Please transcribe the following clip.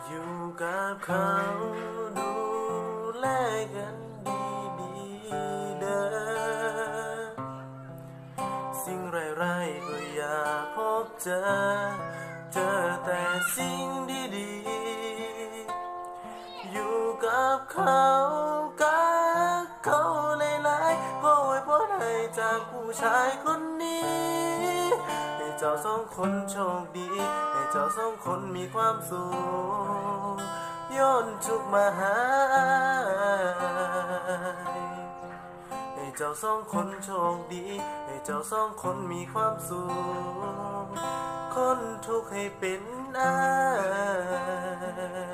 อยู่กับเขาดูแลกันดีๆเด้อสิ่งร้ายๆก็อย่าพบเจอแต่สิ่งดีๆอยู่กับเขากับเขาหลายๆขอไว้พรให้จากผู้ชายคนนี้ให้เจ้าสองคนโชคดีให้เจ้าสองคนมีความสุขย้อนทุกมาหาให้เจ้าสองคนโชคดีให้เจ้าสองคนมีความสุขคนทุกข์ให้เป็นอาย